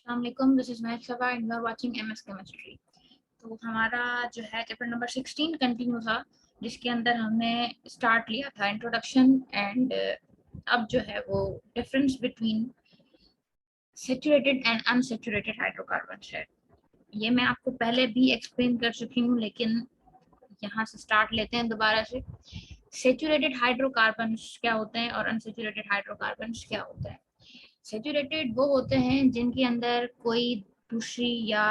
अस्सलामुअलैकुम, this is Mahak Saba and you are watching MS chemistry. तो हमारा जो है चैप्टर नंबर 16 कंटिन्यू था, जिसके अंदर हमने स्टार्ट लिया था इंट्रोडक्शन एंड अब जो है वो difference between saturated and unsaturated hydrocarbons है। ये मैं आपको पहले भी एक्सप्लेन कर चुकी हूँ, लेकिन यहाँ से स्टार्ट लेते हैं दोबारा से। सैचुरेटेड हाइड्रोकार्बन्स क्या होते हैं और अनसैचुरेटेड हाइड्रोकार्बन्स क्या होते हैं। सैचुरेटेड वो होते हैं जिनके अंदर कोई दूसरी या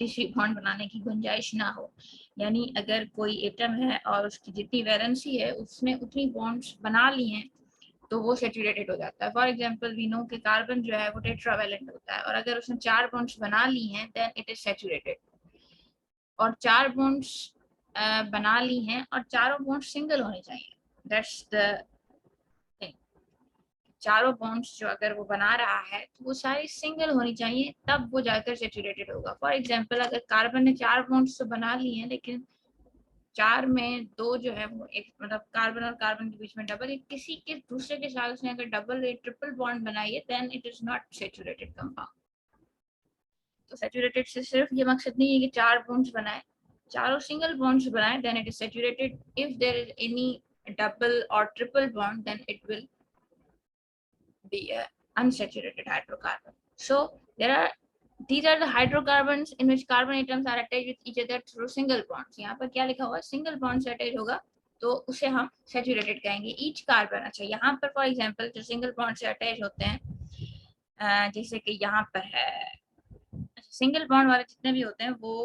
तीसरी बॉन्ड बनाने की गुंजाइश ना हो, यानी अगर कोई एटम है और उसकी जितनी वैलेंसी है उसने उतनी बॉन्ड्स बना ली हैं तो वो सैचुरेटेड हो जाता है। फॉर एग्जांपल वी नो कि कार्बन जो है वो टेट्रावैलेंट होता है और अगर उसने 4 बॉन्ड्स बना ली हैं देन इट इज सैचुरेटेड। और 4 बॉन्ड्स बना ली हैं और चारों बॉन्ड्स सिंगल होने चाहिए। That's the thing. चारों बॉन्ड्स जो अगर वो बना रहा है तो वो सारी सिंगल होनी चाहिए, तब वो जाकर सैचुरेटेड होगा। फॉर एग्जांपल अगर कार्बन ने 4 बॉन्ड्स तो बना लिए हैं, लेकिन 4 में 2 जो है वो एक मतलब कार्बन और कार्बन के बीच में डबल, किसी के दूसरे के साथ उसने अगर डबल या ट्रिपल बॉन्ड बनाई है then it is not saturated compound. तो सैचुरेटेड से सिर्फ ये मकसद नहीं है कि 4 बॉन्ड्स बनाए, चारों सिंगल बॉन्ड्स बनाए then it is saturated. If there is any double और triple bond then it will be a unsaturated hydrocarbon. So these are the hydrocarbons in which carbon atoms are attached with each other through single bonds. यहाँ पर क्या लिखा हुआ है, single bond से attach होगा तो उसे हम सैचुरेटेड कहेंगे। ईच कार्बन, अच्छा यहाँ पर फॉर एग्जांपल जो सिंगल बॉन्ड से अटैच होते हैं, जैसे कि यहाँ पर है, सिंगल बॉन्ड वाले जितने भी होते हैं वो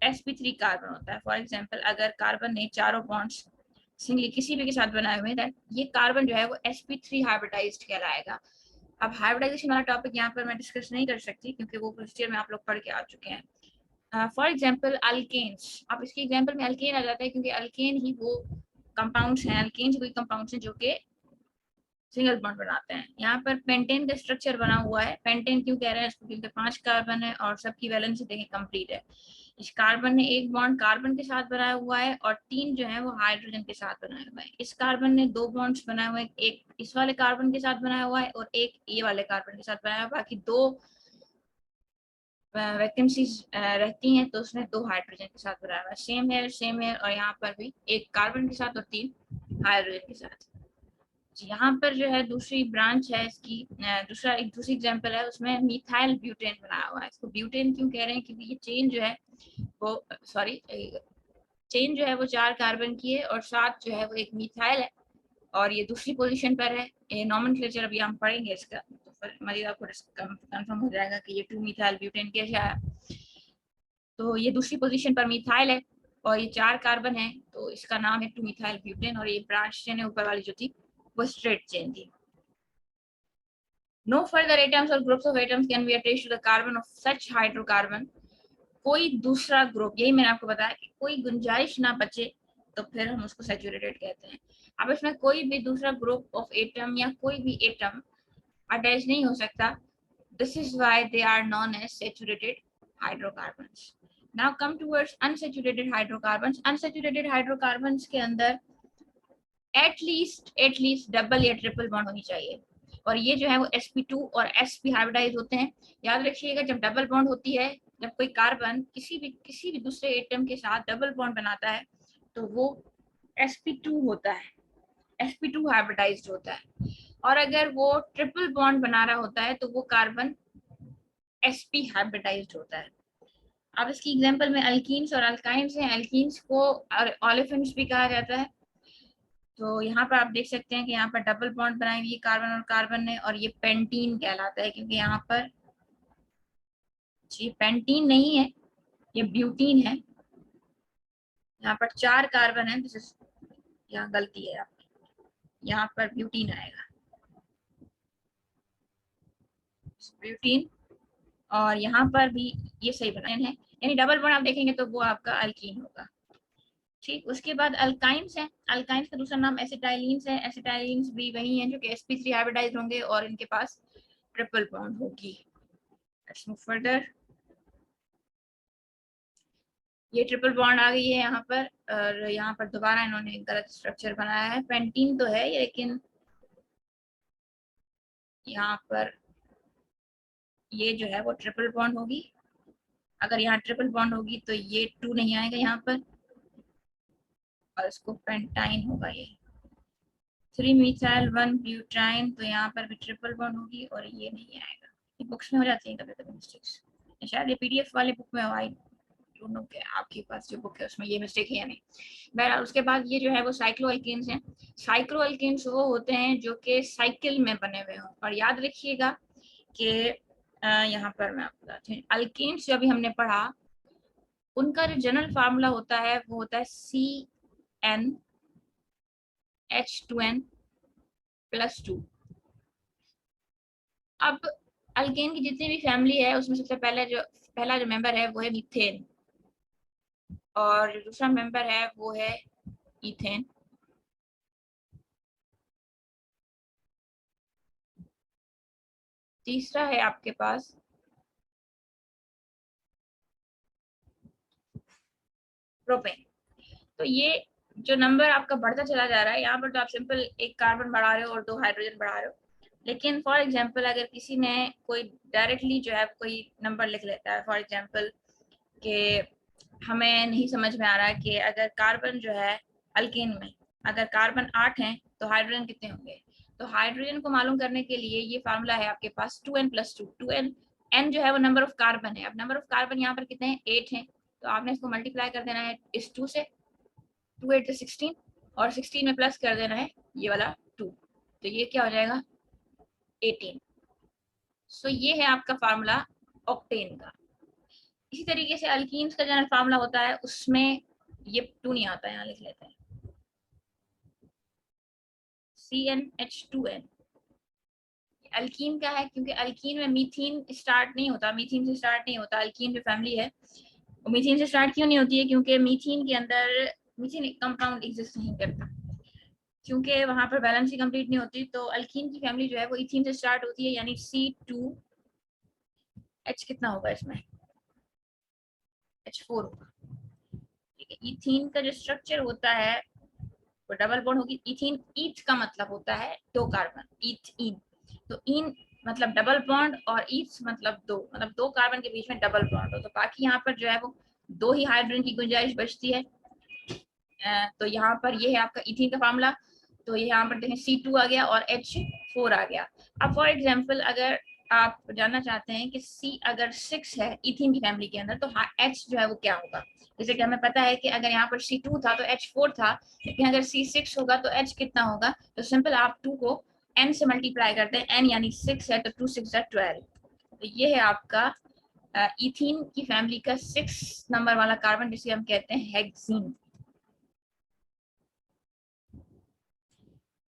sp3 कार्बन होता है। फॉर एग्जांपल अगर कार्बन ने चारों बॉन्ड्स सिंगली किसी भी के साथ बनाए हुए हैं, ये कार्बन जो है वो sp3 हाइब्रिडाइज्ड कहलाएगा। अब हाइब्रिडाइजेशन वाला टॉपिक यहाँ पर मैं डिस्कस नहीं कर सकती क्योंकि वो फर्स्ट ईयर में आप लोग पढ़ के आ चुके हैं। फॉर एग्जांपल अल्केन्स, अब इसके एग्जांपल में अल्केन आ जाता है क्योंकि अल्केन ही वो कंपाउंड्स हैं, अल्केन्स वही कंपाउंड्स हैं जो कि सिंगल बॉन्ड बनाते हैं। यहाँ पर पेंटेन का स्ट्रक्चर बना हुआ है। पेंटेन क्यों कह रहे हैं इसको, क्योंकि 5 कार्बन है और सबकी वैलेंसी देखें कंप्लीट है। इस कार्बन ने एक बॉन्ड कार्बन के साथ बनाया हुआ है और 3 जो है वो हाइड्रोजन के साथ बनाए हुए हैं। इस कार्बन ने 2 बॉन्ड्स बनाए हुए हैं, एक इस वाले कार्बन के साथ बनाया हुआ है और एक ये वाले कार्बन के साथ बनाया हुआ है। बाकी 2 वैकेंसीज रहती हैं तो उसने 2 हाइड्रोजन के साथ बनाया हुआ है। सेम है और यहाँ पर भी एक कार्बन के साथ और 3 हाइड्रोजन के साथ। यहाँ पर जो है दूसरी ब्रांच है इसकी, दूसरा एक दूसरी एग्जांपल है, उसमें मिथाइल ब्यूटेन बनाया हुआ है। इसको ब्यूटेन क्यों कह रहे हैं, क्योंकि ये चेन जो है वो सॉरी चेन जो है वो 4 कार्बन की है और साथ जो है वो एक मिथाइल है और ये दूसरी पोजीशन पर है। ये नॉमेनक्लेचर अभी हम पढ़ेंगे इसका, तो फिर मजीद आपको कंफर्म हो जाएगा कि ये 2 मिथाइल ब्यूटेन कैसे आया। तो ये दूसरी पोजीशन पर मिथाइल है और ये 4 कार्बन है तो इसका नाम है 2 मिथाइल ब्यूटेन। और ये ब्रांच चेन है ऊपर वाली जो थी वो स्ट्रेट चेन थी। No further atoms or groups of atoms can be attached to the carbon of such hydrocarbon. कोई दूसरा ग्रुप, यही मैंने आपको बताया कि कोई गुंजाइश ना बचे तो फिर हम उसको सैचुरेटेड कहते हैं। अब इसमें कोई भी दूसरा ग्रुप ऑफ एटम या कोई भी एटम अटैच नहीं हो सकता। This is why they are known as saturated hydrocarbons. Now come towards unsaturated hydrocarbons. Unsaturated hydrocarbons के अंदर एटलीस्ट डबल या ट्रिपल बॉन्ड होनी चाहिए और ये जो है वो sp2 और sp हाइब्रिडाइज होते हैं। याद रखिएगा जब डबल बॉन्ड होती है, जब कोई कार्बन किसी भी दूसरे एटम के साथ डबल बॉन्ड बनाता है तो वो sp2 होता है, sp2 हाइब्रिडाइज्ड होता है। और अगर वो ट्रिपल बॉन्ड बना रहा होता है तो वो कार्बन sp हाइब्रिडाइज्ड होता है। अब इसकी एग्जांपल में अल्कीन्स और अल्काइंस हैं। अल्कीन्स को ओलेफिन्स भी कहा जाता है। तो यहाँ पर आप देख सकते हैं कि यहाँ पर डबल बॉन्ड बनाई हुई है कार्बन और कार्बन ने और ये पेंटीन कहलाता है क्योंकि यहाँ पर ये पेंटीन नहीं है, ये ब्यूटीन है। यहाँ पर 4 कार्बन है, यहाँ गलती है आपकी, यहाँ पर ब्यूटीन आएगा, ब्यूटीन। और यहाँ पर भी ये सही बनाया है, यानी डबल बॉन्ड आप देखेंगे तो वो आपका अल्कीन होगा। ठीक, उसके बाद अल्काइंस है। अल्काइंस का दूसरा नाम एसिटाइलिन्स है। एसिटाइलिन्स भी वही हैं जो कि sp3 हाइब्रिडाइज होंगे और इनके पास ट्रिपल बॉन्ड होगी। Let's move further. ये ट्रिपल बॉन्ड आ गई है यहाँ पर और यहाँ पर दोबारा इन्होंने एक गलत स्ट्रक्चर बनाया है। पेंटीन तो है लेकिन यहाँ पर ये जो है वो ट्रिपल बॉन्ड होगी। अगर यहाँ ट्रिपल बॉन्ड होगी तो ये 2 नहीं आएगा यहाँ पर, और इसको पेंटाइन होगा ये 3 मिथाइल 1 ब्यूटाइन, तो यहाँ पर भी ट्रिपल बॉन्ड होगी और ये नहीं आएगा। ये बुक्स में हो जाती है कभी कभी मिस्टेक्स, शायद ये पीडीएफ वाले बुक में आई डोंट नो कि आपके पास जो बुक है उसमें ये मिस्टेक है या नहीं। बहरहाल उसके बाद ये जो है वो साइक्लोएल्केन्स हैं। साइक्लोएल्केन्स वो होते हैं जो कि साइकिल में बने हुए हों, और याद रखिएगा कि यहाँ पर मैं आपको बताती हूँ, अल्केन्स जो अभी हमने पढ़ा उनका जो जनरल फार्मूला होता है वो होता है CnH2n+2। अब अल्केन की जितनी भी फैमिली है उसमें सबसे पहला जो मेंबर है वो है मीथेन, और जो दूसरा मेंबर है वो है इथेन, तीसरा है आपके पास प्रोपेन। तो ये जो नंबर आपका बढ़ता चला जा रहा है, यहाँ पर तो आप सिंपल एक कार्बन बढ़ा रहे हो और 2 हाइड्रोजन बढ़ा रहे हो, लेकिन फॉर एग्जांपल अगर किसी ने कोई डायरेक्टली जो है कोई नंबर लिख लेता है, फॉर एग्जांपल कि हमें नहीं समझ में आ रहा है कि अगर कार्बन जो है अल्केन में अगर कार्बन 8 हैं तो हाइड्रोजन कितने होंगे, तो हाइड्रोजन को मालूम करने के लिए ये फार्मूला है आपके पास 2n+2। 2n n जो है वो नंबर ऑफ कार्बन है। अब नंबर ऑफ कार्बन यहाँ पर कितने हैं, 8 हैं, तो आपने इसको मल्टीप्लाई कर देना है इस 2 से, 2 8 16, और 16 में प्लस कर देना है ये वाला 2, तो ये क्या हो जाएगा 18। सो ये है आपका फार्मूला ऑक्टेन का। इसी तरीके से अल्कीन्स का जनरल फार्मूला होता है, उसमें ये 2 नहीं आता है, यहाँ लिख लेते हैं CnH2n। अल्कीन का है क्योंकि अल्कीन में मीथेन स्टार्ट नहीं होता, मीथेन से स्टार्ट नहीं होता। अल्कीन जो फैमिली है वो मीथेन से स्टार्ट क्यों नहीं होती है, क्योंकि मीथेन के अंदर मीथेन एक कंपाउंड एग्जिस्ट नहीं करता, क्योंकि वहां पर बैलेंस ही कंप्लीट नहीं होती। तो अल्कीन की फैमिली जो है वो इथीन से स्टार्ट होती है, यानी C2H कितना होगा इसमें, H4 होगा। ठीक है, इथीन का जो स्ट्रक्चर होता है वो डबल बॉन्ड होगी। इथीन, ईथ का मतलब होता है 2 कार्बन, ईथ इन, तो इन मतलब डबल बॉन्ड, और ईथ मतलब 2, मतलब 2 कार्बन के बीच में डबल बॉन्ड हो, तो बाकी यहाँ पर जो है वो 2 ही हाइड्रोजन की गुंजाइश बचती है। तो यहाँ पर ये है आपका इथीन का फार्मूला। तो यहाँ पर देखें C2 आ गया और H4 आ गया। अब फॉर एग्जांपल अगर आप जानना चाहते हैं कि C अगर 6 है इथीन की फैमिली के अंदर, तो H जो है वो क्या होगा, जैसे कि हमें पता है कि अगर यहाँ पर C2 था तो H4 था, लेकिन अगर C6 होगा तो H कितना होगा, तो सिंपल आप 2 को n से मल्टीप्लाई करते हैं, n यानी 6 है तो 2 6 12। तो ये है आपका इथीन की फैमिली का 6 नंबर वाला कार्बन, जिसे हम कहते हैं हेक्सीन।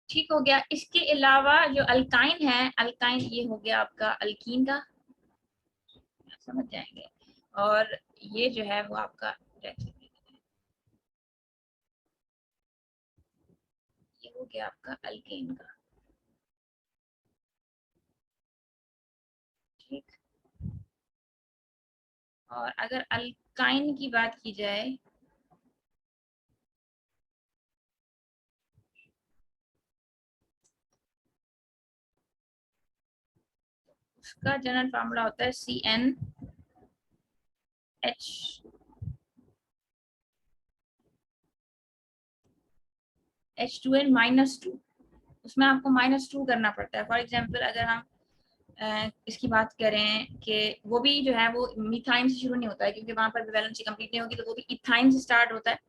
ठीक हो गया। इसके अलावा जो अल्काइन है, अल्काइन ये हो गया आपका अल्कीन का, समझ जाएंगे, और ये जो है वो आपका ये हो गया आपका अल्केन का। ठीक, और अगर अल्काइन की बात की जाए, उसका जनरल फार्मूला होता है CnH2n-2। उसमें आपको -2 करना पड़ता है। फॉर एग्जाम्पल अगर हम इसकी बात करें कि वो भी जो है वो मिथाइन से शुरू नहीं होता है, क्योंकि वहां पर वैलेंसी कंप्लीट नहीं होगी, तो वो भी इथाइन से स्टार्ट होता है।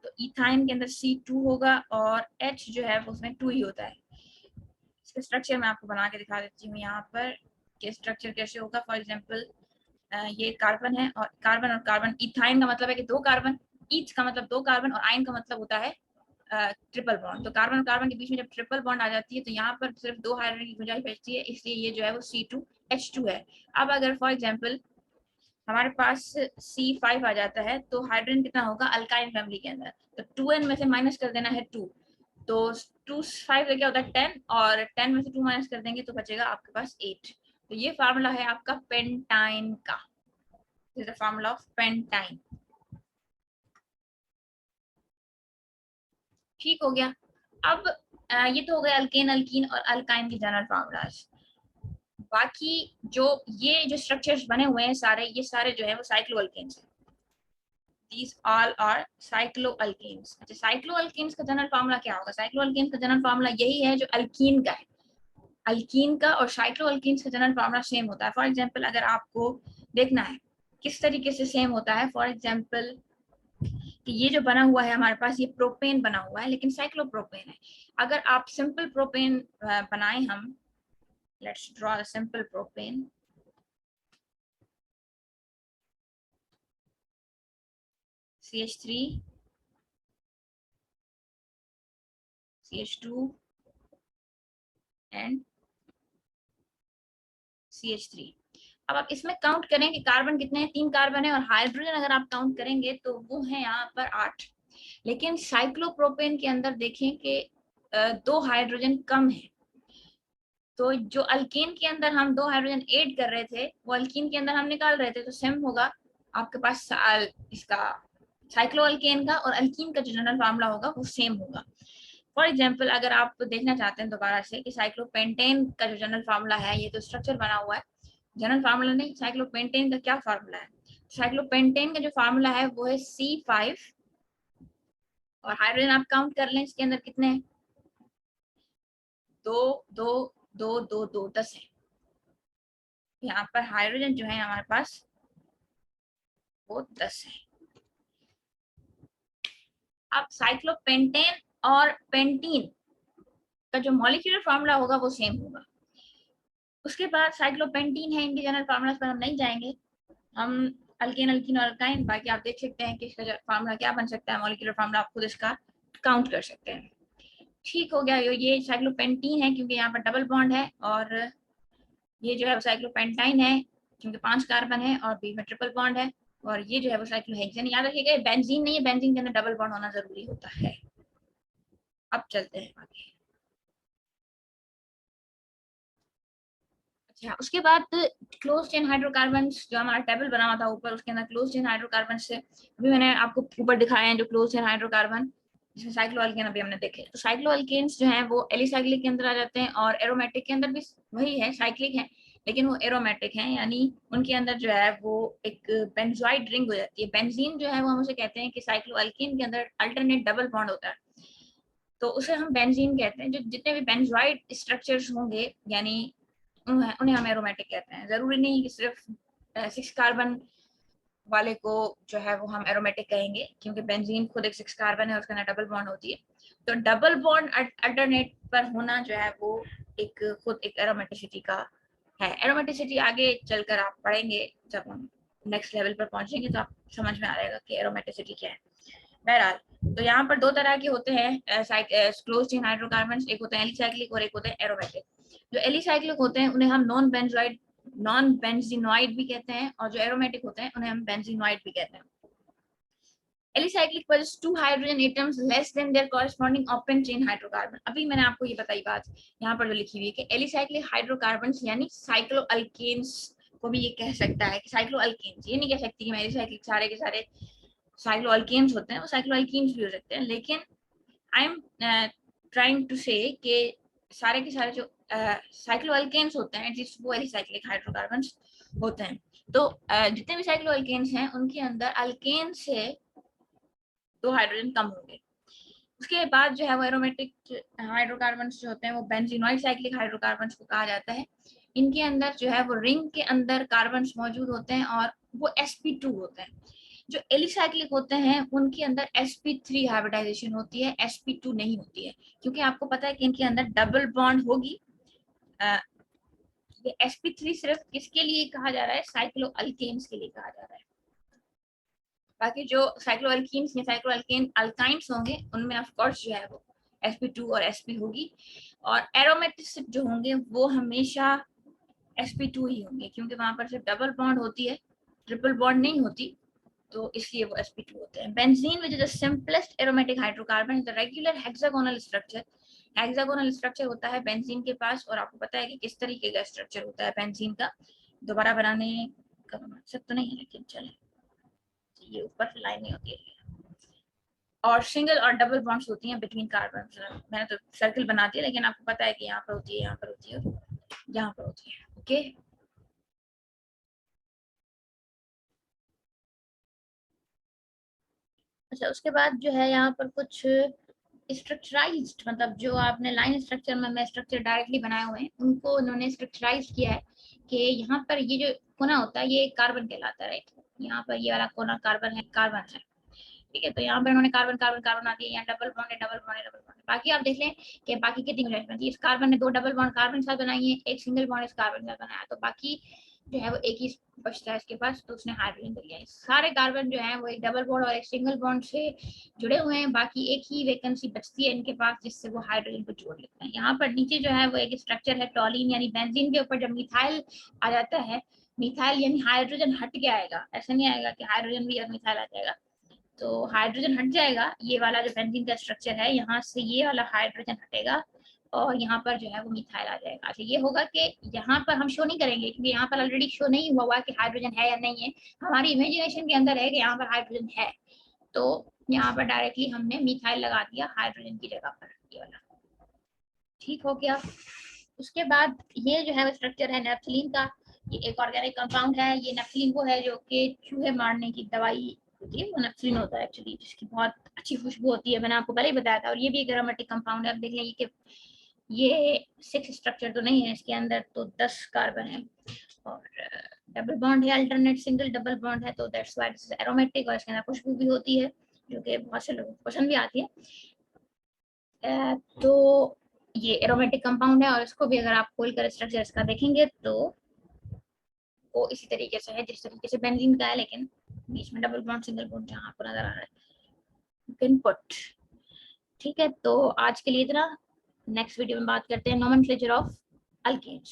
तो इथाइन के अंदर C2 होगा और H जो है वो उसमें 2 ही होता है। इसका स्ट्रक्चर मैं आपको बना के दिखा देती हूँ यहाँ पर कि स्ट्रक्चर कैसे होगा। फॉर एग्जांपल ये कार्बन है, और कार्बन, इथाइन का मतलब है कि 2 कार्बन, ईथ का मतलब 2 कार्बन, और आइन का मतलब होता है ट्रिपल बॉन्ड। तो कार्बन और कार्बन के बीच में जब ट्रिपल बॉन्ड आ जाती है तो यहाँ पर सिर्फ 2 हाइड्रोजन की गुंजाइश बचती है, इसलिए ये जो है वो C2H2 है। अब अगर फॉर एग्जांपल हमारे पास C5 आ जाता है तो हाइड्रोजन कितना होगा अल्काइन फैमिली के अंदर, तो 2n में से माइनस कर देना है 2, तो 2 5 क्या होता है 10, और 10 में से 2 माइनस कर देंगे तो बचेगा आपके पास 8। तो ये फार्मूला है आपका पेंटाइन का, this is the formula of pentyne. ठीक हो गया। अब ये तो हो गया अल्केन, अल्कीन और अल्काइन के जनरल फार्मूलाज। बाकी जो ये जो स्ट्रक्चर्स बने हुए हैं सारे, ये सारे जो है वो साइक्लोअल्केन्स हैं। These all are cycloalkenes। अच्छा, साइक्लोअल्केन्स का जनरल फार्मूला क्या होगा? साइक्लोअल्केन्स का जनरल फार्मूला यही है जो अल्कीन का है। अल्कीन का और साइक्लोअल्केन्स का जनरल फार्मूला सेम होता है। फॉर एग्जांपल अगर आपको देखना है किस तरीके से सेम होता है, फॉर एग्जांपल कि ये जो बना हुआ है हमारे पास, ये प्रोपेन बना हुआ है लेकिन साइक्लोप्रोपेन है। अगर आप सिंपल प्रोपेन बनाएं, हम let's draw the simple propane. CH3 CH2 and CH3। अब आप इसमें काउंट करें कि कार्बन कितने हैं, 3 कार्बन है, और हाइड्रोजन अगर आप काउंट करेंगे तो वो है यहाँ पर 8। लेकिन साइक्लोप्रोपेन के अंदर देखें कि 2 हाइड्रोजन कम है। तो जो अल्कीन के अंदर हम 2 हाइड्रोजन ऐड कर रहे थे वो अल्कीन के अंदर हम निकाल रहे थे, तो सेम होगा आपके पास इसका साइक्लोअल्केन का और अल्कीन का जो जनरल फार्मूला होगा वो सेम होगा। फॉर एग्जाम्पल अगर आप देखना चाहते हैं दोबारा से कि साइक्लोपेंटेन का जो जनरल फार्मूला है, ये तो स्ट्रक्चर बना हुआ है, जनरल फार्मूला नहीं, साइक्लोपेंटेन का क्या फार्मूला है? साइक्लोपेंटेन का जो फार्मूला है वो है C5, और हाइड्रोजन आप काउंट कर लें इसके अंदर कितने हैं, 2 2 2 2 2 10 है। यहाँ पर हाइड्रोजन जो है हमारे पास वो 10 है। अब साइक्लोपेंटेन और पेंटीन का जो मॉलिक्यूलर फार्मूला होगा वो सेम होगा। उसके बाद साइक्लोपेंटीन है, इनके जनरल फार्मूला पर हम नहीं जाएंगे, हम अल्केन अल्कीन और अल्काइन, बाकी आप देख सकते हैं कि इसका फार्मूला क्या बन सकता है, मॉलिक्यूलर फार्मूला आप खुद इसका काउंट कर सकते हैं। ठीक हो गया, ये साइक्लोपेंटीन है क्योंकि यहाँ पर डबल बॉन्ड है, और ये जो है वो साइक्लोपेंटाइन है क्योंकि 5 कार्बन है और बीच में ट्रिपल बॉन्ड है, और ये जो है वो साइक्लोहेक्सेन। याद रखिएगा बेंजीन नहीं है, बेंजीन के अंदर डबल बॉन्ड होना जरूरी होता है। अब चलते हैं आगे। अच्छा, उसके बाद क्लोज चेन हाइड्रोकार्बन, जो हमारा टेबल बना हुआ था ऊपर, उसके अंदर क्लोज चेन हाइड्रोकार्बन से अभी मैंने आपको ऊपर दिखाए हैं जो क्लोज चेन हाइड्रोकार्बन, जिसमें साइक्लोअल्केन अभी हमने देखे। तो साइक्लोअल्केन्स जो हैं वो एलिसाइक्लिक के अंदर आ जाते हैं, और एरोमेटिक के अंदर भी वही है, साइक्लिक है लेकिन वो एरोमेटिक है, यानी उनके अंदर जो है वो एक बेंजोइड रिंग हो जाती है। बेंजीन जो है वो हम उसे कहते हैं कि साइक्लोअल्केन के अंदर अल्टरनेट डबल बॉन्ड होता है, तो उसे हम बेंजीन कहते हैं। जो जितने भी बेंजोइड स्ट्रक्चर्स होंगे यानी उन्हें हम एरोमेटिक कहते हैं। जरूरी नहीं कि सिर्फ 6 कार्बन वाले को जो है वो हम एरोमेटिक कहेंगे, क्योंकि बेंजीन खुद एक 6 कार्बन है, उसके अंदर डबल बॉन्ड होती है। तो डबल बॉन्ड अल्टरनेट पर होना जो है वो एक खुद एक एरोमेटिसिटी का है। एरोमेटिसिटी आगे चलकर आप पढ़ेंगे, जब हम नेक्स्ट लेवल पर पहुंचेंगे तो आप समझ में आ जाएगा कि एरोमेटिसिटी क्या है। बहरहाल, तो यहाँ पर 2 तरह के होते हैं क्लोज चेन हाइड्रोकार्बन, एक होते हैं एलिसाइक्लिक और एक होते हैं एरोमेटिक। जो एलिसाइक्लिक होते हैं उन्हें हम नॉन बेंजीनोइड भी कहते हैं, और जो एरोमेटिक होते हैं उन्हें हम बेंजीनोइड भी कहते हैं। एलिसाइक्लिक पर 2 hydrogen atoms less than their corresponding open chain hydrocarbon. अभी मैंने आपको ये बताई बात यहाँ पर जो लिखी हुई है कि एलिसाइक्लिक हाइड्रोकार्बन यानी साइक्लोअल्केन्स को भी ये कह सकता है कि साइक्लोअल्केन्स, ये नहीं कह सकती कि मैं एलिसाइक्लिक सारे के सारे साइक्लोअल्केन्स होते हैं, वो साइक्लोअल्केन्स भी हो सकते हैं, लेकिन आई एम ट्राइंग टू से कि सारे के सारे जो साइक्लोअल्केन्स होते हैं जिस वो एलिसाइक्लिक हाइड्रोकार्बन्स होते हैं। तो जितने भी साइक्लोअल्केन्स हैं उनके अंदर अल्केन से 2 हाइड्रोजन कम होंगे। उसके बाद जो है वो एरोमेटिक हाइड्रोकार्बन्स जो होते हैं वो बेंजीनोइड साइक्लिक हाइड्रोकार्बन्स को कहा जाता है। इनके अंदर जो है वो रिंग के अंदर कार्बन्स मौजूद होते हैं और वो sp2 होते हैं। जो एलिसाइक्लिक होते हैं उनके अंदर sp3 हाइब्रिडाइजेशन होती है, sp2 नहीं होती है, क्योंकि आपको पता है कि इनके अंदर डबल बॉन्ड होगी। ये sp3 सिर्फ किसके लिए कहा जा रहा है, साइक्लोअल्केन्स के लिए कहा जा रहा है। बाकी जो साइक्लोअल्कीन्स या साइक्लोअल्केन अल्काइंस होंगे उनमें ऑफ कोर्स जो है वो sp2 और sp होगी, और एरोमेटिक जो होंगे वो हमेशा sp2 ही होंगे, क्योंकि वहां पर सिर्फ डबल बॉन्ड होती है, ट्रिपल बॉन्ड नहीं होती, तो इसलिए वो sp2 होते हैं। Benzene which is the simplest aromatic hydrocarbon is the regular hexagonal structure. Hexagonal structure होता है बेंजीन के पास, और आपको पता है कि किस तरीके का स्ट्रक्चर होता है बेंजीन का, दोबारा बनाने का मकसद तो नहीं है लेकिन चले, ये ऊपर से लाइन नहीं होती है, और सिंगल और डबल बॉन्ड्स होती हैं बिटवीन कार्बन। मैंने तो सर्कल बना दिया लेकिन आपको पता है कि यहाँ पर होती है, यहाँ पर होती है, यहाँ पर होती है। ओके। अच्छा, उसके बाद जो है यहाँ पर कुछ स्ट्रक्चराइज्ड, मतलब जो आपने लाइन स्ट्रक्चर में स्ट्रक्चर डायरेक्टली बनाए हुए हैं उनको उन्होंने स्ट्रक्चराइज किया है कि यहाँ पर ये जो कोना होता है ये कार्बन कहलाता है, राइट। यहाँ पर ये वाला कोना कार्बन है, कार्बन है, ठीक है। तो यहाँ पर उन्होंने कार्बन कार्बन कार्बन आ दिया, यहाँ डबल बॉन्ड है, डबल बॉन्ड है, डबल बॉन्ड है। बाकी आप देख लें कि बाकी कितनी गुंजाइश बनती है। इस कार्बन ने 2 डबल बॉन्ड कार्बन के साथ बनाई है, एक सिंगल बॉन्ड इस कार्बन के साथ बनाया, तो बाकी जो है वो एक ही बचता है इसके पास, तो उसने हाइड्रोजन कर लिया है। सारे कार्बन जो है वो एक डबल बॉन्ड और एक सिंगल बॉन्ड से जुड़े हुए हैं, बाकी एक ही वैकेंसी बचती है इनके पास जिससे वो हाइड्रोजन को जोड़ लेते हैं। यहाँ पर नीचे जो है वो एक स्ट्रक्चर है टॉलिन, यानी बेंजीन के ऊपर जब मिथाइल आ जाता है, मिथाइल यानी हाइड्रोजन हट के आएगा, ऐसा नहीं आएगा कि हाइड्रोजन भी और मिथाइल आ जाएगा। तो हाइड्रोजन हट जाएगा, ये वाला जो बेंजीन का स्ट्रक्चर है यहाँ से ये वाला हाइड्रोजन हटेगा और यहाँ पर जो है वो मिथाइल आ जाएगा। अच्छा, ये होगा कि यहाँ पर हम शो नहीं करेंगे क्योंकि यहाँ पर ऑलरेडी शो नहीं हुआ कि हाइड्रोजन है या नहीं है, हमारी इमेजिनेशन के अंदर है कि यहाँ पर हाइड्रोजन है, तो यहाँ पर डायरेक्टली हमने मिथाइल लगा दिया हाइड्रोजन की जगह पर, ये वाला। ठीक हो गया। उसके बाद ये जो है स्ट्रक्चर है नेफ्थलीन का, ये एक ऑर्गेनिक कंपाउंड है। ये नेफ्थलीन वो है जो कि चूहे मारने की दवाई होती है, वो नेफ्थलीन होता है एक्चुअली, जिसकी बहुत अच्छी खुशबू होती है, मैंने आपको पहले ही बताया था। और ये भी एक एरोमेटिक कंपाउंड है। अब देख लें कि ये 6 स्ट्रक्चर तो नहीं है इसके अंदर, तो 10 कार्बन है और डबल बॉन्ड है, अल्टरनेट सिंगल डबल बॉन्ड है, तो that's why this is aromatic. और इसके अंदर खुशबू भी होती है जो कि बहुत से लोगों को पसंद भी आती है। तो ये एरोमेटिक कंपाउंड है और इसको भी अगर आप खोल कर स्ट्रक्चर इसका देखेंगे तो वो इसी तरीके से है जिस तरीके से बेंजीन का है, लेकिन बीच में डबल बॉन्ड सिंगल बॉन्ड जहाँ आपको नजर आ रहा है, यू कैन पुट। ठीक है, तो आज के लिए इतना। नेक्स्ट वीडियो में बात करते हैं नोमेनक्लेचर ऑफ अल्केन्स।